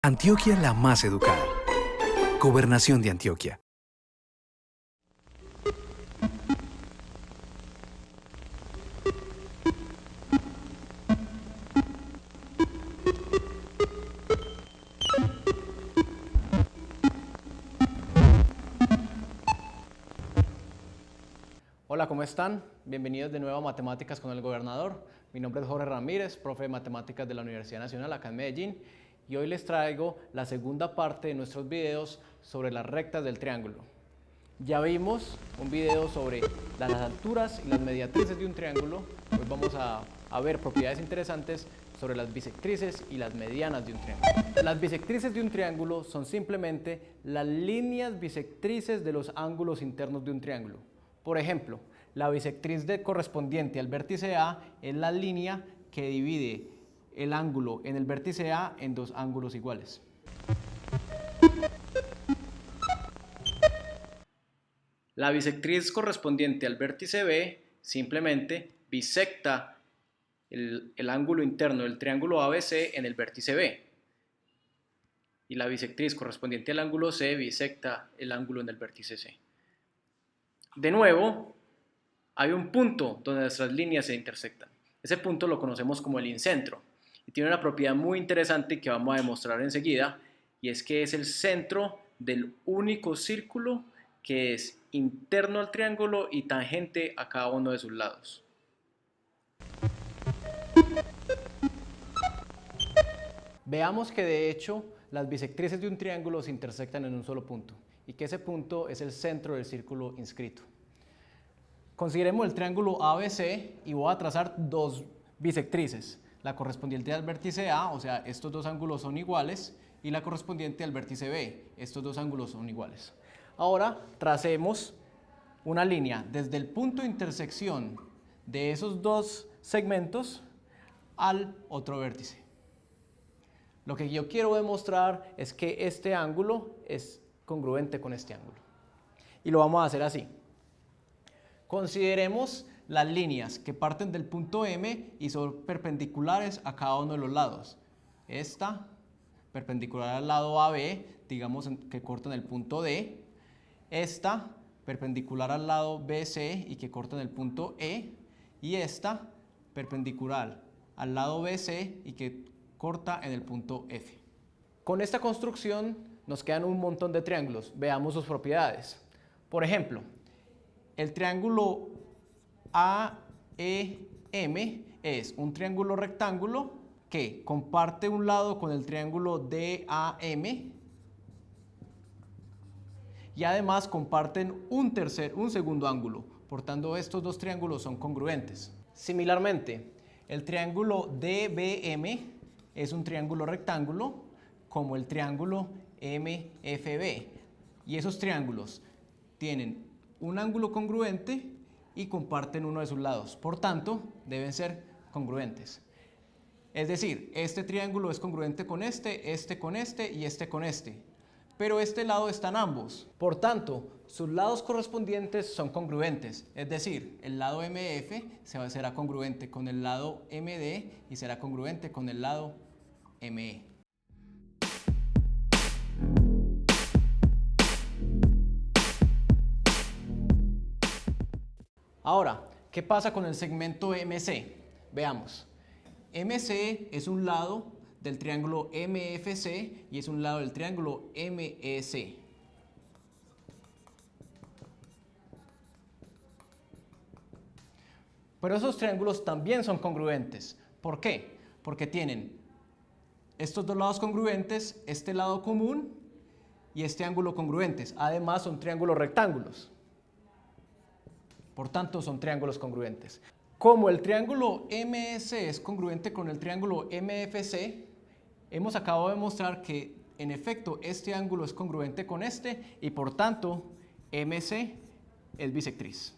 Antioquia la más educada. Gobernación de Antioquia. Hola, ¿cómo están? Bienvenidos de nuevo a Matemáticas con el Gobernador. Mi nombre es Jorge Ramírez, profe de Matemáticas de la Universidad Nacional acá en Medellín, y hoy les traigo la segunda parte de nuestros videos sobre las rectas del triángulo. Ya vimos un video sobre las alturas y las mediatrices de un triángulo. Hoy vamos a ver propiedades interesantes sobre las bisectrices y las medianas de un triángulo. Las bisectrices de un triángulo son simplemente las líneas bisectrices de los ángulos internos de un triángulo. Por ejemplo, la bisectriz correspondiente al vértice A es la línea que divide el ángulo en el vértice A en dos ángulos iguales. La bisectriz correspondiente al vértice B simplemente bisecta el ángulo interno del triángulo ABC en el vértice B. Y la bisectriz correspondiente al ángulo C bisecta el ángulo en el vértice C. De nuevo, hay un punto donde nuestras líneas se intersectan. Ese punto lo conocemos como el incentro y tiene una propiedad muy interesante que vamos a demostrar enseguida, y es que es el centro del único círculo que es interno al triángulo y tangente a cada uno de sus lados. Veamos que de hecho las bisectrices de un triángulo se intersectan en un solo punto y que ese punto es el centro del círculo inscrito. Consideremos el triángulo ABC y voy a trazar dos bisectrices, la correspondiente al vértice A, o sea, estos dos ángulos son iguales, y la correspondiente al vértice B, estos dos ángulos son iguales. Ahora tracemos una línea desde el punto de intersección de esos dos segmentos al otro vértice. Lo que yo quiero demostrar es que este ángulo es congruente con este ángulo. Y lo vamos a hacer así. Consideremos las líneas que parten del punto M y son perpendiculares a cada uno de los lados. Esta, perpendicular al lado AB, digamos que cortan el punto D. Esta, perpendicular al lado BC y que cortan el punto E. Y esta, perpendicular al lado BC y que corta en el punto F. Con esta construcción nos quedan un montón de triángulos. Veamos sus propiedades. Por ejemplo, el triángulo AEM es un triángulo rectángulo que comparte un lado con el triángulo DAM y además comparten un segundo ángulo. Por tanto, estos dos triángulos son congruentes. Similarmente, el triángulo DBM es un triángulo rectángulo como el triángulo MFB. Y esos triángulos tienen un ángulo congruente y comparten uno de sus lados. Por tanto, deben ser congruentes. Es decir, este triángulo es congruente con este con este y este con este. Pero este lado están ambos. Por tanto, sus lados correspondientes son congruentes. Es decir, el lado MF será congruente con el lado MD y será congruente con el lado ME. Ahora, ¿qué pasa con el segmento MC? Veamos. MC es un lado del triángulo MFC y es un lado del triángulo MEC. Pero esos triángulos también son congruentes. ¿Por qué? Porque tienen estos dos lados congruentes, este lado común y este ángulo congruentes. Además, son triángulos rectángulos. Por tanto, son triángulos congruentes. Como el triángulo MC es congruente con el triángulo MFC, hemos acabado de demostrar que, en efecto, este ángulo es congruente con este y, por tanto, MC es bisectriz.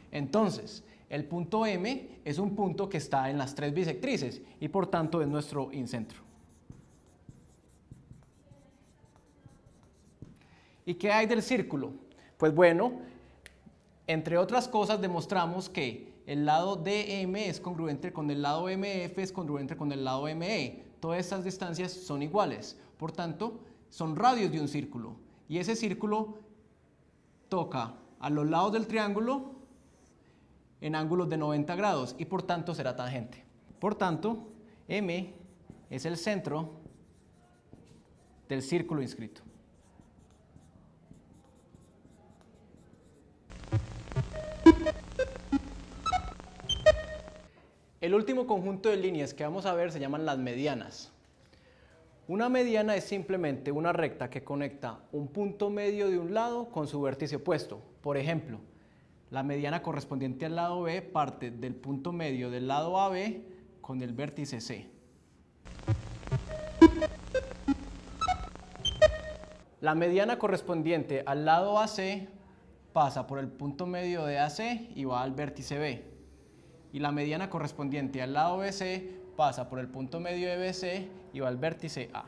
Entonces, el punto M es un punto que está en las tres bisectrices y, por tanto, es nuestro incentro. ¿Y qué hay del círculo? Pues bueno, entre otras cosas demostramos que el lado DM es congruente con el lado MF, es congruente con el lado ME. Todas estas distancias son iguales, por tanto, son radios de un círculo. Y ese círculo toca a los lados del triángulo en ángulos de 90 grados y por tanto será tangente. Por tanto, M es el centro del círculo inscrito. El último conjunto de líneas que vamos a ver se llaman las medianas. Una mediana es simplemente una recta que conecta un punto medio de un lado con su vértice opuesto. Por ejemplo, la mediana correspondiente al lado B parte del punto medio del lado AB con el vértice C. La mediana correspondiente al lado AC pasa por el punto medio de AC y va al vértice B. Y la mediana correspondiente al lado BC pasa por el punto medio de BC y va al vértice A.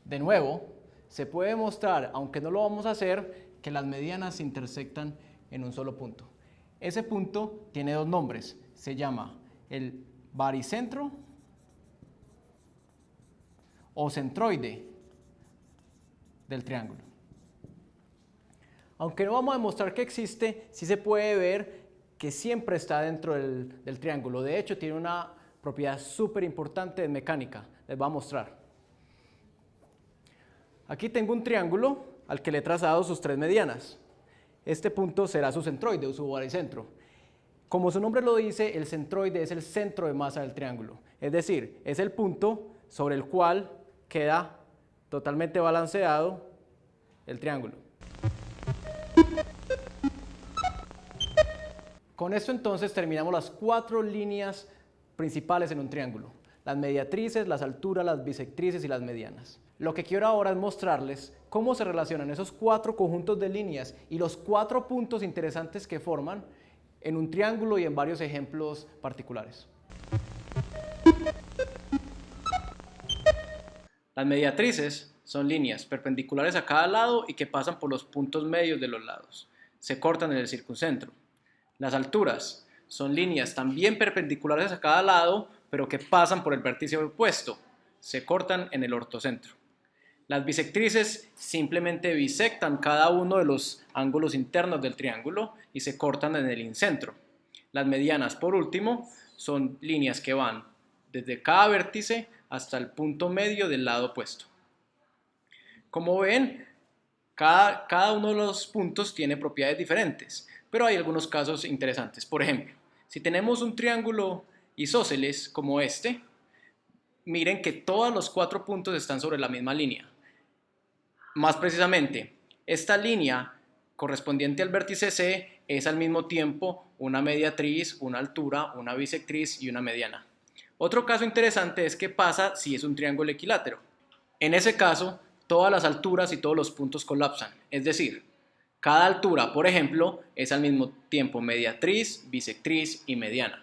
De nuevo, se puede mostrar, aunque no lo vamos a hacer, que las medianas se intersectan en un solo punto. Ese punto tiene dos nombres, se llama el baricentro o centroide del triángulo. Aunque no vamos a demostrar que existe, sí se puede ver que siempre está dentro del triángulo. De hecho, tiene una propiedad súper importante en mecánica. Les voy a mostrar. Aquí tengo un triángulo al que le he trazado sus tres medianas. Este punto será su centroide o su baricentro. Como su nombre lo dice, el centroide es el centro de masa del triángulo. Es decir, es el punto sobre el cual queda totalmente balanceado el triángulo. Con esto entonces terminamos las cuatro líneas principales en un triángulo: las mediatrices, las alturas, las bisectrices y las medianas. Lo que quiero ahora es mostrarles cómo se relacionan esos cuatro conjuntos de líneas y los cuatro puntos interesantes que forman en un triángulo y en varios ejemplos particulares. Las mediatrices son líneas perpendiculares a cada lado y que pasan por los puntos medios de los lados. Se cortan en el circuncentro. Las alturas son líneas también perpendiculares a cada lado, pero que pasan por el vértice opuesto. Se cortan en el ortocentro. Las bisectrices simplemente bisectan cada uno de los ángulos internos del triángulo y se cortan en el incentro. Las medianas, por último, son líneas que van desde cada vértice hasta el punto medio del lado opuesto. Como ven, cada uno de los puntos tiene propiedades diferentes, pero hay algunos casos interesantes. Por ejemplo, si tenemos un triángulo isósceles como este, miren que todos los cuatro puntos están sobre la misma línea. Más precisamente, esta línea correspondiente al vértice C es al mismo tiempo una mediatriz, una altura, una bisectriz y una mediana. Otro caso interesante es qué pasa si es un triángulo equilátero. En ese caso, todas las alturas y todos los puntos colapsan, es decir, cada altura, por ejemplo, es al mismo tiempo mediatriz, bisectriz y mediana.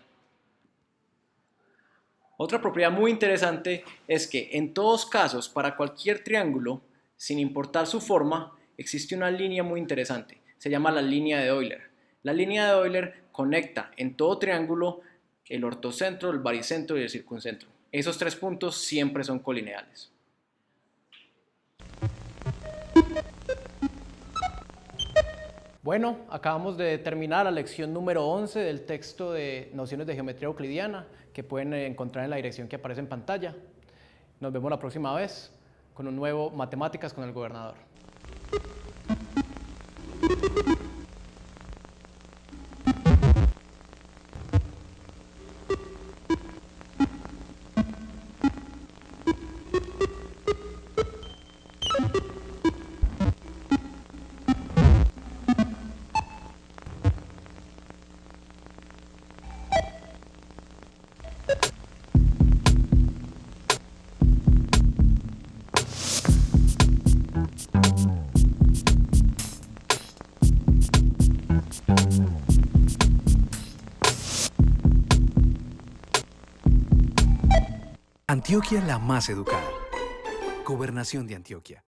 Otra propiedad muy interesante es que en todos casos, para cualquier triángulo, sin importar su forma, existe una línea muy interesante. Se llama la línea de Euler. La línea de Euler conecta en todo triángulo el ortocentro, el baricentro y el circuncentro. Esos tres puntos siempre son colineales. Bueno, acabamos de terminar la lección número 11 del texto de Nociones de Geometría Euclidiana, que pueden encontrar en la dirección que aparece en pantalla. Nos vemos la próxima vez con un nuevo Matemáticas con el Gobernador. Antioquia la más educada. Gobernación de Antioquia.